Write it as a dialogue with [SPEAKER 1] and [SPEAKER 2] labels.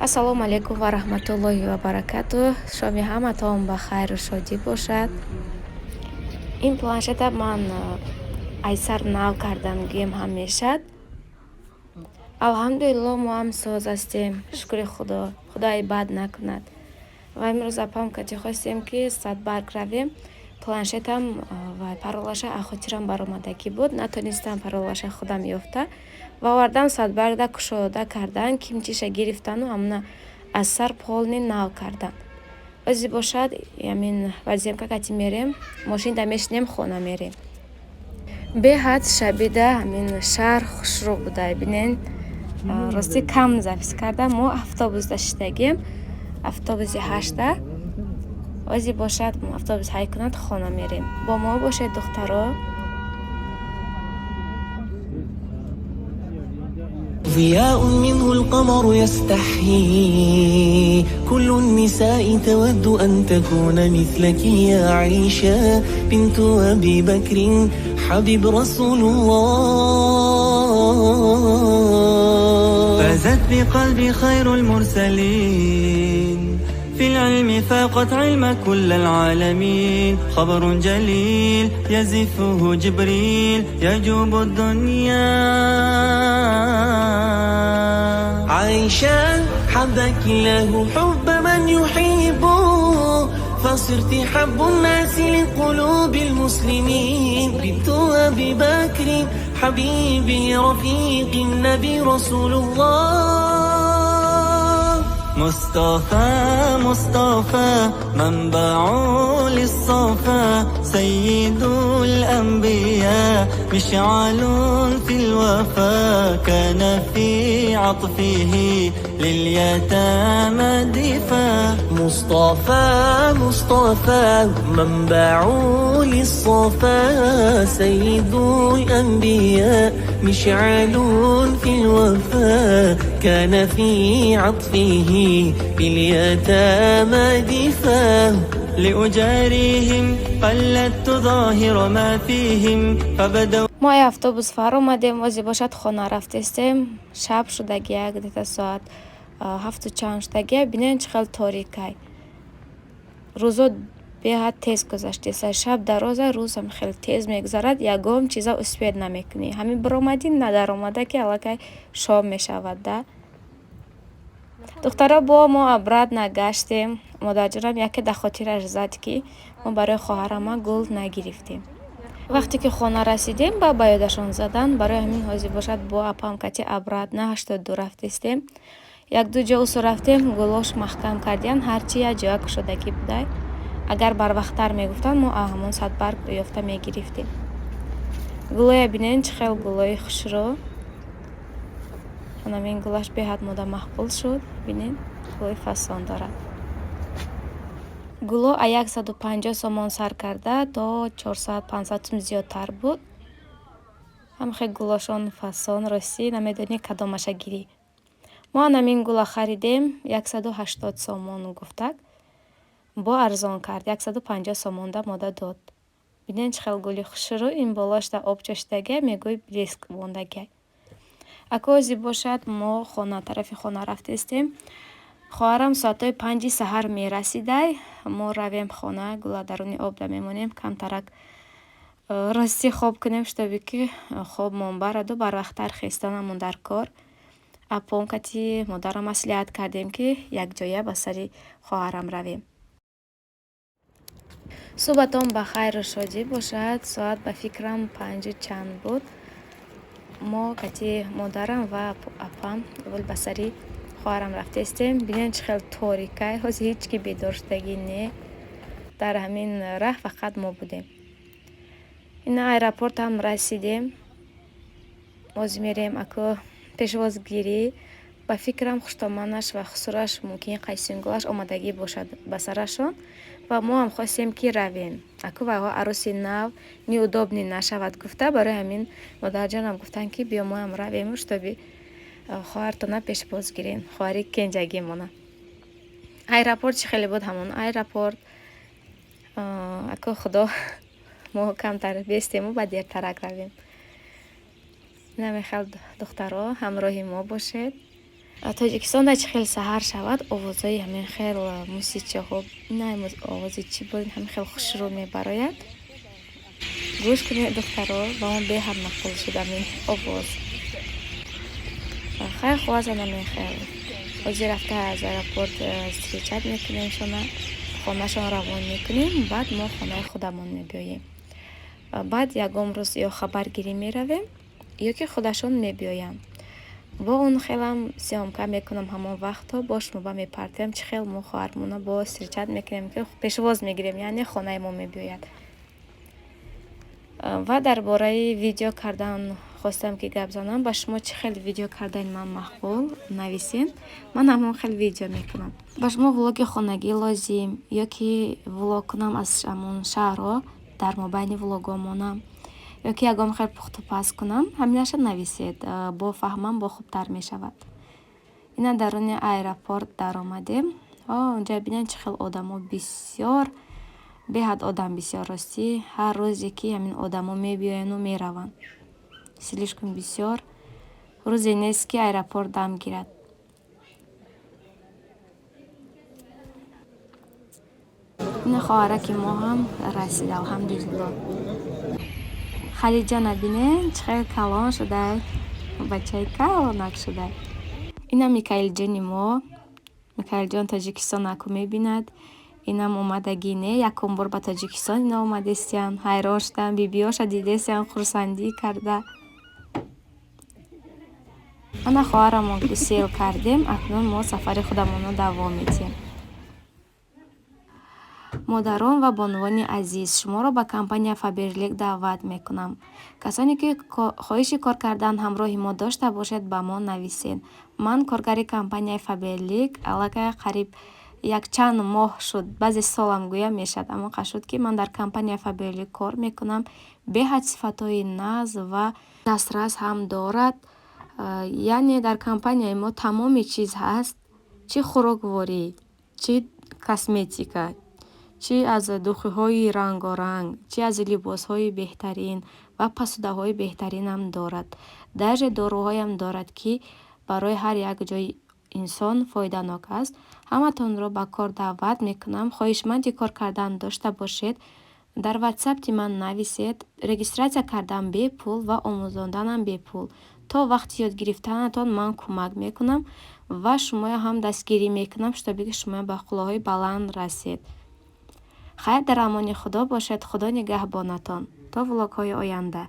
[SPEAKER 1] Ассалому алейкум ва раҳматуллоҳи ва баракатуҳ. Шоми ҳаматон ба хайру шодӣ бошад. Ин планшета ман айсар нав кардам гем ҳамешад. Алҳамдулиллоҳ мо ҳам соз ҳастем. Шукри Худо. Худои бад накунад. Ва имрӯз апам кати хостем ки Садбарг равем. Планшетам ва паролаша ахотирам баромадагӣ буд. Натонистам паролаша худам ёфта. Ва овардам Садбаргда кушода кардан, кимчиша гирифтану амна аз сар полни нав кардан. Ози бошад, ямин вазиемка кати мерем, мошинда мешинем, хона мерем. Беҳад шабида амин шаҳр хушрӯ буда. Бинен рости кам запис кардам. Мо автобусда шидагем. Автобуси 8-та. Ози бошад, автобус ҳай кунад, хона мерем. Бо мо бошед духтаро.
[SPEAKER 2] ضياء منه القمر يستحيي كل النساء تود أن تكون مثلك يا عائشة بنت أبي بكر حبيب رسول الله فازت بقلبي خير المرسلين في العلم فاقت علم كل العالمين خبر جليل يزفه جبريل يجوب الدنيا عائشة حبك الله حب من يحبه فصرت حب الناس لقلوب المسلمين بنت أبي بكر حبيبي رفيق النبي رسول الله مصطفى مصطفى منبع للصفا سيد الأنبياء مشعل في الوفا كان في عطفه لليتامى دفا مصطفى مصطفى منبع للصفا سيد الأنبياء مشعل في الوفا كان في عطفه باليتامى دفا لأجاريهم قلت تظاهر ما فيهم فبدوا
[SPEAKER 1] мо автобус фар омадем. ози бошад хона рафтестем. Шаб шудагия, где-то соат 7 чанд шудагия. Бинен чӣ хел торикай. Рӯзо беҳад тез гузаштеса. Шаб дароза, рӯз ҳам хеле тез мегузарад. Ягон чиза успед намекунӣ. Ҳамин биромадӣ надаромада ки аллакай шом мешавад да. духтара бо мо обратно гаштем. модарҷонам яке дахотираш зад ки мо барои хоҳарама гул нагирифтем. вақте ки хона расидем ба ёдашон задан, барои ҳамин ҳозир бошад бо апам кати обратно 82 рафтестем. як-ду ҷо усу рафтем, гулош маҳкам кардиян, ҳарчи як ҷоя кушодагӣ будай. агар барвақттар мегуфтанд, мо ҳамон Садбарг ёфта мегирифтем. гулоя бинен чӣ хел гулои хушрӯ. ҳамин гулаш беҳад мода маҳбул шуд. бинен гулои фасон дорад. гуло а 150 сомон сар карда то 400-500 сум зиёдтар буд. ҳамхе гулошон фасон рости намедонӣ кадомаша гирӣ. мо ҳамин гула харидем 180 сомон гуфтак. бо арзон кард 150 сомонда мода дод. бинен чӣ хел гули хушрӯ. ин болошда об чашидагия мегӯй блеск вондагия. акози бошад мо хона тарафи хона рафтестем. хоҳарам соатои 5 саҳар мерасидай. мо равем хона, гула даруни обда мемонем, камтарак рости хоб кунем, штоби ки хобмон бараду барвақттар хестанамон дар кор. апом кати модарам маслиҳат кардем ки якҷоя ба сари хоҳарам равем. субҳатон ба хайру шодӣ бошад. соат ба фикрам 5 чанд буд. мо кати модарам ва апам ба сари хоҳарам рафтестем. бинен чӣ хел торикай. ҳозир ҳеҷ ки бедор шудагӣ не. дар ҳамин раҳ фақат мо будем. ина аэропортам расидем. ҳозир мерем аку пешвозгирӣ. ба фикрам хуштоманаш ва хусураш мумкин қайсингулаш омадагӣ бошад ба сарашон. ва мо ҳам хостем ки равем. аку ваҳо ароси нав неудобни нашавад гуфта, барои ҳамин модарҷонам гуфтанд ки биё мо ҳам равем, штоби хоҳартона пешбоз гирен. хоҳари кенҷагӣ мона. аэропорт чӣ хеле буд ҳамон аэропорт. аку худо мо камтар бестему ба дертарак равем. намехал духтаро ҳамроҳи мо бошед. тоҷикистонда чӣ хел саҳар шавад, овозҳои ҳамин хел мусичаҳо, не овози чӣ буд, ҳамин хел хушрӯ мебарояд. гӯш кунед духтаро, ба мо беҳад мақбул шуд ҳамин овоз. хайр хоҳаза ҳамин хел ҳозир рафта аз аэропорт встречат мекунем, шона хонашон равон мекунем, баъд мо хонаи худамон мебиёем. баъд ягон рӯз ё хабаргирӣ меравем, ё ки худашон мебиёянд. бо он хелам сёмка мекунам ҳамон вақтҳо, бо шумоба мепартем чӣ хел мо хоҳармона бо встречат мекунем, ки пешвоз мегирем, яъне хонаи мо мебиёяд. ва дар бораи видео кардан хостам ки гап занам. Ба шумо чӣ хел видео кардаи ман мақбул, нависен. Ман ҳамон хел видео мекунам. Ба шумо влоги хонагӣ лозим, ё ки влог кунам аз ҳамон шаҳрҳо, дар мобайни влогомонам, ё ки ягон хел пухту пас кунам, ҳаминаша нависед. Бо фаҳмам бо хубтар мешавад. Ина даруни аэропорт даромадем. Онҷа бинед чӣ хел одамо бисёр, беҳад одам бисёр ростӣ. Ҳар рӯзе ки ҳамин одамо мебиёяну мераванд. Слишком бисёр. рӯзе нест ки аэропорт дам гирад. ина хоҳараки мо ҳам расид, алҳамдулилло. Халиҷона бинед чӣ хел калон шудай, бачаи калонак шудай. ина Микаилҷони мо. Микаилҷон Тоҷикистонаку мебинад. Инам омадагӣ не, якум бор ба Тоҷикистон ина омадестиян. ҳайрон шудан, бибиёша дидестиян, хурсандӣ карда. ана хоҳарамо гусел кардем, акнун мо сафари худамонро давом медиҳем. модарон ва бонувони азиз, шуморо ба компания Faberlic даъват мекунам. Касоне ки хоҳиши кор кардан ҳамроҳи мо дошта бошед, ба мо нависед. Ман коргари компанияи Faberlic аллакай қариб якчанд моҳ шуд, баъзе солам гӯя мешад, аммо қа шуд ки ман дар компанияи Faberlic кор мекунам. Беҳад сифатҳои назм ва дастрас ҳам дорад. яъне дар компанияи мо тамоми чиз ҳаст, чӣ хӯрокворӣ, чӣ косметика, чӣ аз духиҳои рангоранг, чӣ аз либосҳои беҳтарин ва посудаҳои беҳтаринам дорад. даже доруҳоям дорад, ки барои ҳар як ҷои инсон фоиданок аст. ҳаматонро ба кор даъват мекунам. хоҳишманди кор кардан дошта бошед, дар ватсапти ман нависед. регистратсия кардан бепул ва омӯзонданам бепул. то вақти ёд гирифтанатон ман кӯмак мекунам ва шумоя ҳам дастгирӣ мекунам, шутоби ки шумо ба қуллаҳои баланд расед. хайр дар амони худо бошед. худо нигаҳбонатон. то влогҳои оянда.